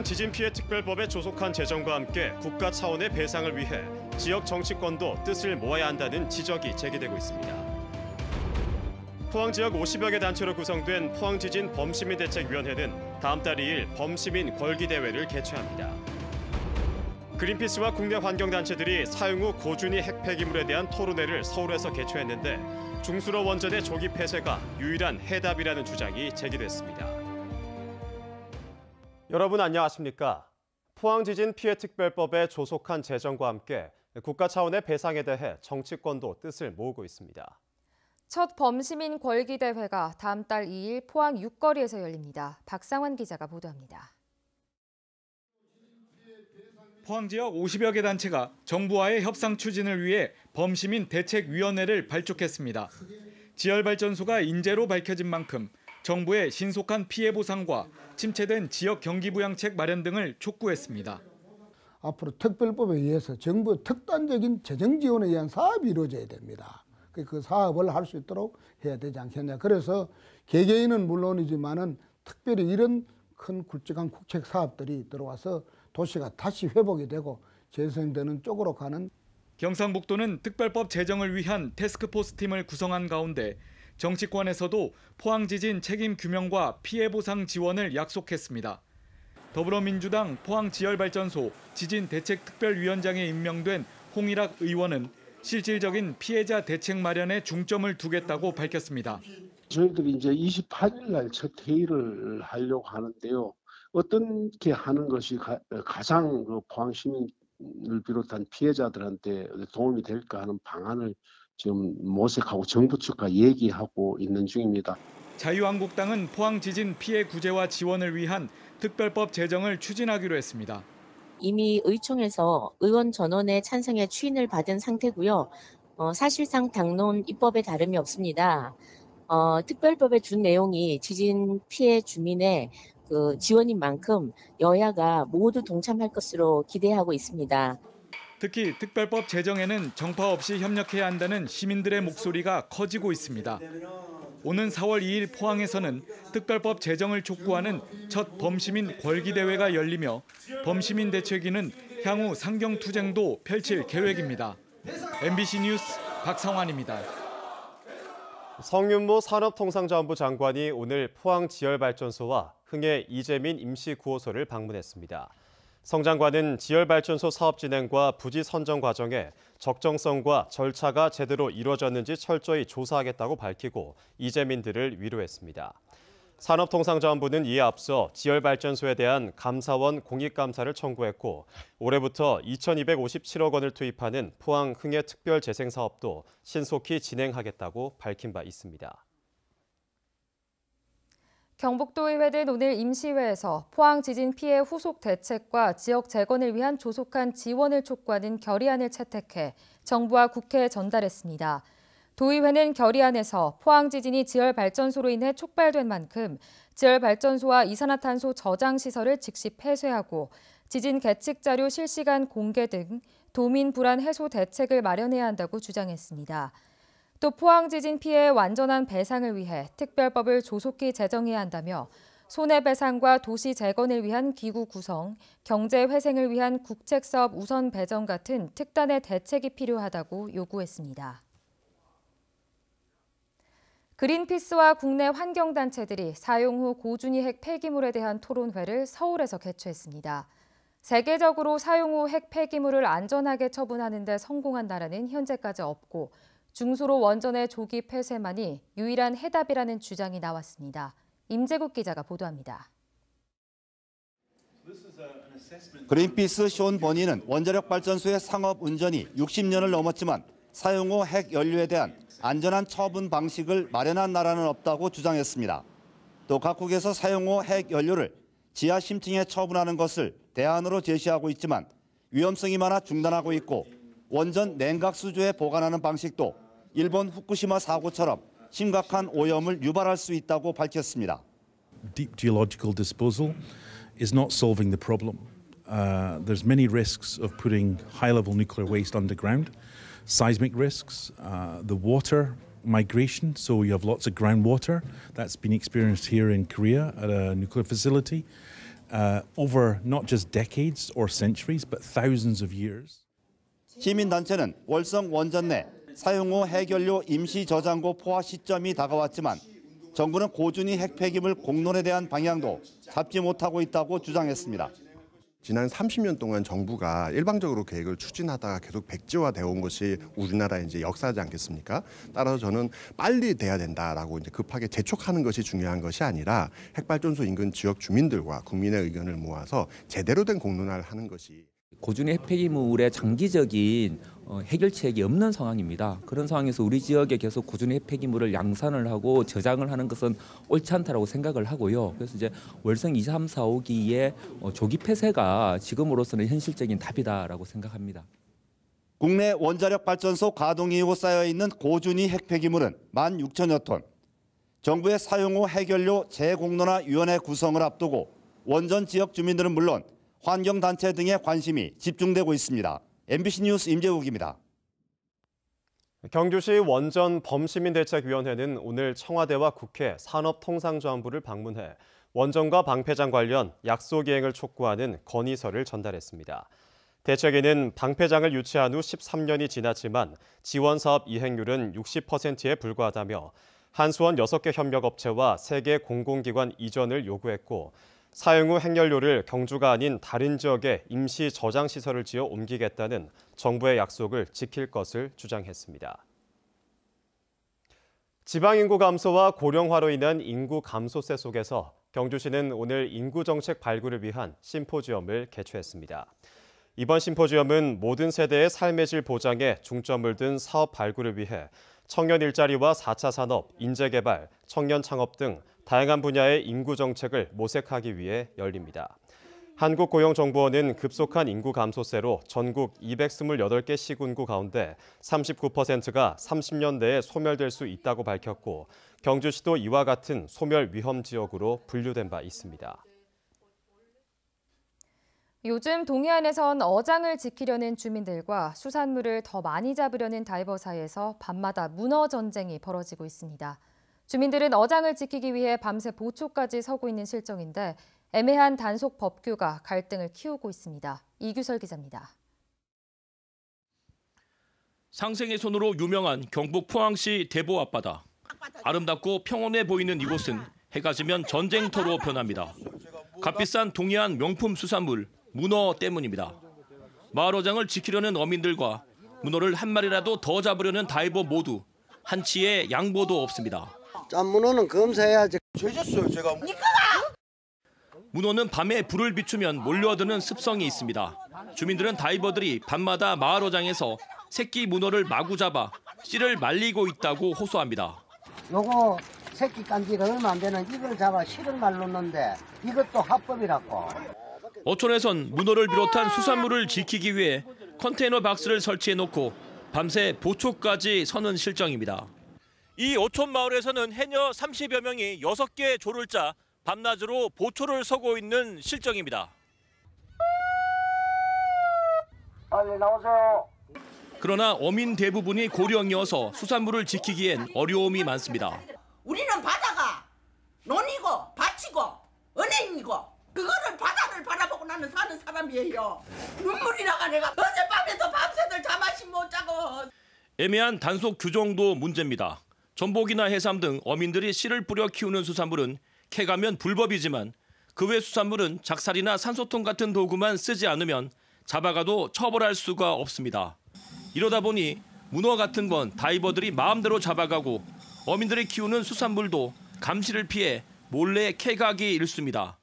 포항 지진 피해 특별법에 조속한 제정과 함께 국가 차원의 배상을 위해 지역 정치권도 뜻을 모아야 한다는 지적이 제기되고 있습니다. 포항 지역 50여 개 단체로 구성된 포항지진 범시민대책위원회는 다음 달 2일 범시민 걸기대회를 개최합니다. 그린피스와 국내 환경단체들이 사용 후 고준위 핵 폐기물에 대한 토론회를 서울에서 개최했는데 중수로 원전의 조기 폐쇄가 유일한 해답이라는 주장이 제기됐습니다. 여러분 안녕하십니까? 포항지진 피해특별법의 조속한 제정과 함께 국가 차원의 배상에 대해 정치권도 뜻을 모으고 있습니다. 첫 범시민 걸기대회가 다음 달 2일 포항 6거리에서 열립니다. 박상환 기자가 보도합니다. 포항 지역 50여 개 단체가 정부와의 협상 추진을 위해 범시민 대책위원회를 발족했습니다. 지열발전소가 인재로 밝혀진 만큼 정부의 신속한 피해 보상과 침체된 지역 경기부양책 마련 등을 촉구했습니다. 앞으로 특별법에 의해서 정부의 특단적인 재정 지원에 의한 사업이 이루어져야 됩니다. 그 사업을 할 수 있도록 해야 되지 않겠냐. 그래서 개개인은 물론이지만은 특별히 이런 큰 굵직한 국책 사업들이 들어와서 도시가 다시 회복이 되고 재생되는 쪽으로 가는. 경상북도는 특별법 제정을 위한 태스크포스 팀을 구성한 가운데 정치권에서도 포항지진 책임 규명과 피해 보상 지원을 약속했습니다. 더불어민주당 포항지열발전소 지진대책특별위원장에 임명된 홍일학 의원은 실질적인 피해자 대책 마련에 중점을 두겠다고 밝혔습니다. 저희들이 이제 28일 날 첫 회의를 하려고 하는데요. 어떻게 하는 것이 가장 포항 시민을 비롯한 피해자들한테 도움이 될까 하는 방안을 지금 모색하고 정부 측과 얘기하고 있는 중입니다. 자유한국당은 포항 지진 피해 구제와 지원을 위한 특별법 제정을 추진하기로 했습니다. 이미 의총에서 의원 전원의 찬성에 추인을 받은 상태고요. 사실상 당론 입법에 다름이 없습니다. 특별법에 준 내용이 지진 피해 주민의 지원인 만큼 여야가 모두 동참할 것으로 기대하고 있습니다. 특히 특별법 제정에는 정파 없이 협력해야 한다는 시민들의 목소리가 커지고 있습니다. 오는 4월 2일 포항에서는 특별법 제정을 촉구하는 첫 범시민 걸기대회가 열리며 범시민 대책위는 향후 상경투쟁도 펼칠 계획입니다. MBC 뉴스 박상환입니다. 성윤모 산업통상자원부 장관이 오늘 포항 지열발전소와 흥해 이재민 임시구호소를 방문했습니다. 성 장관은 지열발전소 사업 진행과 부지 선정 과정에 적정성과 절차가 제대로 이루어졌는지 철저히 조사하겠다고 밝히고 이재민들을 위로했습니다. 산업통상자원부는 이에 앞서 지열발전소에 대한 감사원 공익감사를 청구했고 올해부터 2,257억 원을 투입하는 포항 흥해 특별재생사업도 신속히 진행하겠다고 밝힌 바 있습니다. 경북도의회는 오늘 임시회에서 포항 지진 피해 후속 대책과 지역 재건을 위한 조속한 지원을 촉구하는 결의안을 채택해 정부와 국회에 전달했습니다. 도의회는 결의안에서 포항 지진이 지열발전소로 인해 촉발된 만큼 지열발전소와 이산화탄소 저장 시설을 즉시 폐쇄하고 지진 계측 자료 실시간 공개 등 도민 불안 해소 대책을 마련해야 한다고 주장했습니다. 또 포항 지진 피해의 완전한 배상을 위해 특별법을 조속히 제정해야 한다며 손해배상과 도시 재건을 위한 기구 구성, 경제 회생을 위한 국책사업 우선 배정 같은 특단의 대책이 필요하다고 요구했습니다. 그린피스와 국내 환경단체들이 사용 후 고준위 핵 폐기물에 대한 토론회를 서울에서 개최했습니다. 세계적으로 사용 후 핵 폐기물을 안전하게 처분하는 데 성공한 나라는 현재까지 없고 중수로 원전의 조기 폐쇄만이 유일한 해답이라는 주장이 나왔습니다. 임재국 기자가 보도합니다. 그린피스 숀 버니는 원자력 발전소의 상업 운전이 60년을 넘었지만 사용 후 핵 연료에 대한 안전한 처분 방식을 마련한 나라는 없다고 주장했습니다. 또 각국에서 사용 후 핵 연료를 지하 심층에 처분하는 것을 대안으로 제시하고 있지만 위험성이 많아 중단하고 있고 원전 냉각 수조에 보관하는 방식도 일본 후쿠시마 사고처럼 심각한 오염을 유발할 수 있다고 밝혔습니다. Deep geological disposal is not solving the problem. There's many risks of putting high-level nuclear waste underground, seismic risks, the water migration, so you have lots of groundwater. That's been experienced here in Korea at a nuclear facility. over not just decades or centuries, but thousands of years. 시민단체는 월성 원전 내 사용 후 핵연료 임시 저장고 포화 시점이 다가왔지만 정부는 고준위 핵 폐기물 공론에 대한 방향도 잡지 못하고 있다고 주장했습니다. 지난 30년 동안 정부가 일방적으로 계획을 추진하다가 계속 백지화되어 온 것이 우리나라의 이제 역사지 않겠습니까? 따라서 저는 빨리 돼야 된다라고 이제 급하게 재촉하는 것이 중요한 것이 아니라 핵발전소 인근 지역 주민들과 국민의 의견을 모아서 제대로 된 공론화를 하는 것이. 고준위 핵 폐기물의 장기적인 해결책이 없는 상황입니다. 그런 상황에서 우리 지역에 계속 고준위 핵 폐기물을 양산을 하고 저장을 하는 것은 옳지 않다라고 생각을 하고요. 그래서 이제 월성 2, 3, 4, 5기의 조기 폐쇄가 지금으로서는 현실적인 답이다라고 생각합니다. 국내 원자력 발전소 가동 이후 쌓여 있는 고준위 핵 폐기물은 16,000여 톤. 정부의 사용 후 핵연료 재공론화위원회 구성을 앞두고 원전 지역 주민들은 물론 환경단체 등의 관심이 집중되고 있습니다. MBC 뉴스 임재욱입니다. 경주시 원전 범시민대책위원회는 오늘 청와대와 국회 산업통상자원부를 방문해 원전과 방폐장 관련 약속 이행을 촉구하는 건의서를 전달했습니다. 대책위는 방폐장을 유치한 후 13년이 지났지만 지원사업 이행률은 60%에 불과하다며 한수원 6개 협력업체와 3개 공공기관 이전을 요구했고 사용 후 핵연료를 경주가 아닌 다른 지역에 임시 저장시설을 지어 옮기겠다는 정부의 약속을 지킬 것을 주장했습니다. 지방인구 감소와 고령화로 인한 인구 감소세 속에서 경주시는 오늘 인구정책 발굴을 위한 심포지엄을 개최했습니다. 이번 심포지엄은 모든 세대의 삶의 질 보장에 중점을 둔 사업 발굴을 위해 청년 일자리와 4차 산업, 인재개발, 청년 창업 등 다양한 분야의 인구 정책을 모색하기 위해 열립니다. 한국고용정보원은 급속한 인구 감소세로 전국 228개 시군구 가운데 39%가 30년 내에 소멸될 수 있다고 밝혔고 경주시도 이와 같은 소멸 위험 지역으로 분류된 바 있습니다. 요즘 동해안에선 어장을 지키려는 주민들과 수산물을 더 많이 잡으려는 다이버 사이에서 밤마다 문어 전쟁이 벌어지고 있습니다. 주민들은 어장을 지키기 위해 밤새 보초까지 서고 있는 실정인데 애매한 단속 법규가 갈등을 키우고 있습니다. 이규설 기자입니다. 상생의 손으로 유명한 경북 포항시 대보 앞바다. 아름답고 평온해 보이는 이곳은 해가 지면 전쟁터로 변합니다. 값비싼 동해안 명품 수산물 문어 때문입니다. 마을 어장을 지키려는 어민들과 문어를 한 마리라도 더 잡으려는 다이버 모두 한치의 양보도 없습니다. 짠문어는 검사해야지. 죄졌어요, 제가. 문어는 밤에 불을 비추면 몰려드는 습성이 있습니다. 주민들은 다이버들이 밤마다 마을 어장에서 새끼 문어를 마구 잡아 씨를 말리고 있다고 호소합니다. 요거 새끼 깐지가 얼마 안 되는 이걸 잡아 씨를 말렸는데 이것도 합법이라고. 어촌에선 문어를 비롯한 수산물을 지키기 위해 컨테이너 박스를 설치해놓고 밤새 보초까지 서는 실정입니다. 이 어촌 마을에서는 해녀 30여 명이 6개 조를 짜 밤낮으로 보초를 서고 있는 실정입니다. 빨리 나오세요. 그러나 어민 대부분이 고령이어서 수산물을 지키기엔 어려움이 많습니다. 우리는 바다가 논이고 밭이고 은행이고 그거를 바다를 바라보고 나는 사는 사람이에요. 눈물이 나가. 내가 어젯밤에도 밤새들 자마시 못 자고. 애매한 단속 규정도 문제입니다. 전복이나 해삼 등 어민들이 씨를 뿌려 키우는 수산물은 캐가면 불법이지만 그 외 수산물은 작살이나 산소통 같은 도구만 쓰지 않으면 잡아가도 처벌할 수가 없습니다. 이러다 보니 문어 같은 건 다이버들이 마음대로 잡아가고 어민들이 키우는 수산물도 감시를 피해 몰래 캐가기 일쑤입니다.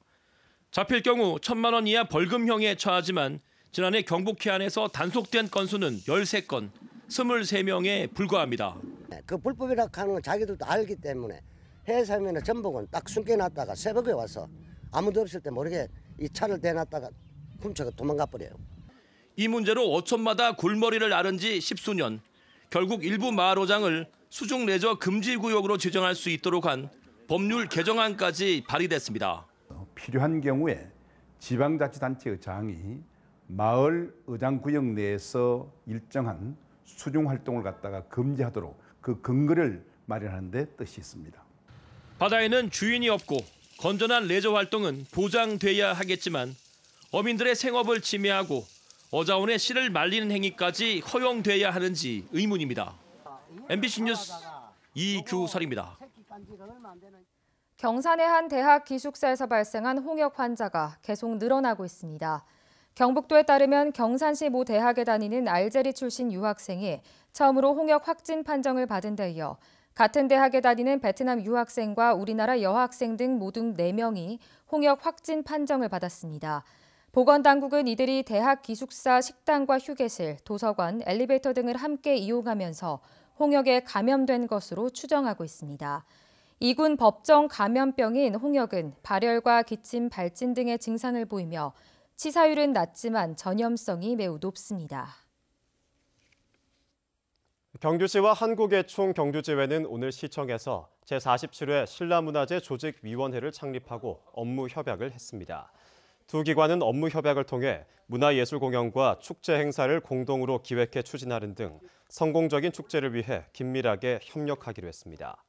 잡힐 경우 1,000만 원 이하 벌금형에 처하지만 지난해 경북 해안에서 단속된 건수는 13건, 23명에 불과합니다. 그 불법이라고 하는 건 자기들도 알기 때문에 해삼이나 전복은 딱 숨겨놨다가 새벽에 와서 아무도 없을 때 모르게 이 차를 대놨다가 훔쳐가 도망가 버려요. 이 문제로 어촌마다 골머리를 앓은 지 10수년. 결국 일부 마을 어장을 수중 레저 금지 구역으로 지정할 수 있도록 한 법률 개정안까지 발의됐습니다. 필요한 경우에 지방자치단체의장이 마을 어장구역 내에서 일정한 수중 활동을 갖다가 금지하도록 그 근거를 마련하는 데 뜻이 있습니다. 바다에는 주인이 없고 건전한 레저 활동은 보장돼야 하겠지만 어민들의 생업을 침해하고 어자원의 씨를 말리는 행위까지 허용돼야 하는지 의문입니다. MBC 뉴스 이규설입니다. 경산의 한 대학 기숙사에서 발생한 홍역 환자가 계속 늘어나고 있습니다. 경북도에 따르면 경산시 모 대학에 다니는 알제리 출신 유학생이 처음으로 홍역 확진 판정을 받은 데 이어 같은 대학에 다니는 베트남 유학생과 우리나라 여학생 등 모두 4명이 홍역 확진 판정을 받았습니다. 보건당국은 이들이 대학 기숙사 식당과 휴게실, 도서관, 엘리베이터 등을 함께 이용하면서 홍역에 감염된 것으로 추정하고 있습니다. 이군 법정 감염병인 홍역은 발열과 기침, 발진 등의 증상을 보이며 치사율은 낮지만 전염성이 매우 높습니다. 경주시와 한국예총 경주지회는 오늘 시청에서 제47회 신라문화재 조직위원회를 창립하고 업무 협약을 했습니다. 두 기관은 업무 협약을 통해 문화예술 공연과 축제 행사를 공동으로 기획해 추진하는 등 성공적인 축제를 위해 긴밀하게 협력하기로 했습니다.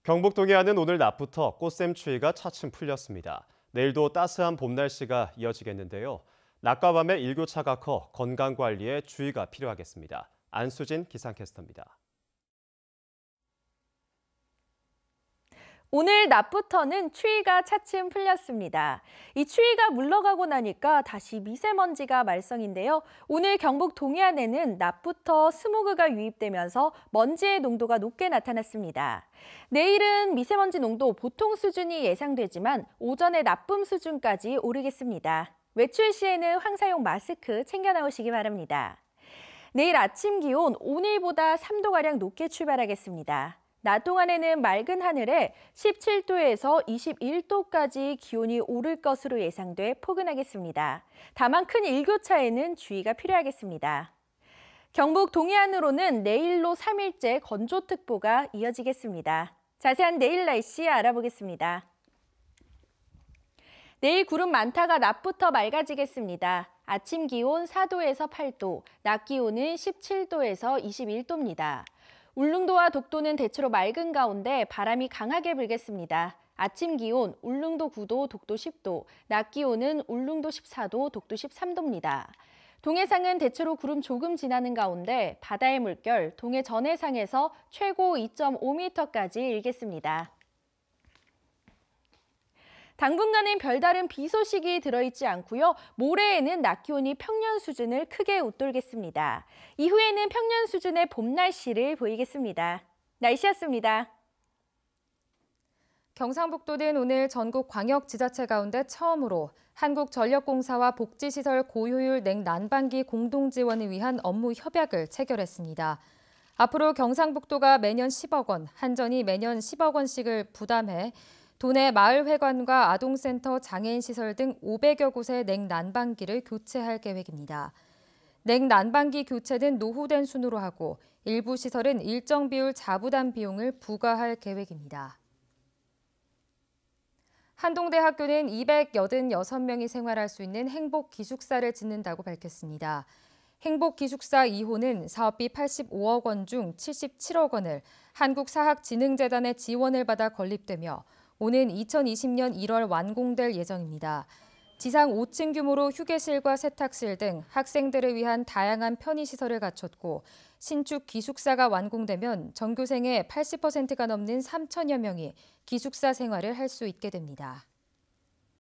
경북 동해안은 오늘 낮부터 꽃샘 추위가 차츰 풀렸습니다. 내일도 따스한 봄 날씨가 이어지겠는데요. 낮과 밤에 일교차가 커 건강관리에 주의가 필요하겠습니다. 안수진 기상캐스터입니다. 오늘 낮부터는 추위가 차츰 풀렸습니다. 이 추위가 물러가고 나니까 다시 미세먼지가 말썽인데요. 오늘 경북 동해안에는 낮부터 스모그가 유입되면서 먼지의 농도가 높게 나타났습니다. 내일은 미세먼지 농도 보통 수준이 예상되지만 오전에 나쁨 수준까지 오르겠습니다. 외출 시에는 황사용 마스크 챙겨 나오시기 바랍니다. 내일 아침 기온 오늘보다 3도가량 높게 출발하겠습니다. 낮 동안에는 맑은 하늘에 17도에서 21도까지 기온이 오를 것으로 예상돼 포근하겠습니다. 다만 큰 일교차에는 주의가 필요하겠습니다. 경북 동해안으로는 내일로 3일째 건조특보가 이어지겠습니다. 자세한 내일 날씨 알아보겠습니다. 내일 구름 많다가 낮부터 맑아지겠습니다. 아침 기온 4도에서 8도, 낮 기온은 17도에서 21도입니다. 울릉도와 독도는 대체로 맑은 가운데 바람이 강하게 불겠습니다. 아침 기온 울릉도 9도, 독도 10도, 낮 기온은 울릉도 14도, 독도 13도입니다. 동해상은 대체로 구름 조금 지나는 가운데 바다의 물결 동해 전해상에서 최고 2.5m까지 일겠습니다. 당분간은 별다른 비 소식이 들어있지 않고요. 모레에는 낮 기온이 평년 수준을 크게 웃돌겠습니다. 이후에는 평년 수준의 봄 날씨를 보이겠습니다. 날씨였습니다. 경상북도는 오늘 전국 광역지자체 가운데 처음으로 한국전력공사와 복지시설 고효율 냉난방기 공동지원을 위한 업무 협약을 체결했습니다. 앞으로 경상북도가 매년 10억 원, 한전이 매년 10억 원씩을 부담해 도내 마을회관과 아동센터, 장애인시설 등 500여 곳의 냉난방기를 교체할 계획입니다. 냉난방기 교체는 노후된 순으로 하고 일부 시설은 일정 비율 자부담 비용을 부과할 계획입니다. 한동대학교는 286명이 생활할 수 있는 행복기숙사를 짓는다고 밝혔습니다. 행복기숙사 2호는 사업비 85억 원 중 77억 원을 한국사학진흥재단의 지원을 받아 건립되며 오는 2020년 1월 완공될 예정입니다. 지상 5층 규모로 휴게실과 세탁실 등 학생들을 위한 다양한 편의시설을 갖췄고 신축 기숙사가 완공되면 전교생의 80%가 넘는 3천여 명이 기숙사 생활을 할 수 있게 됩니다.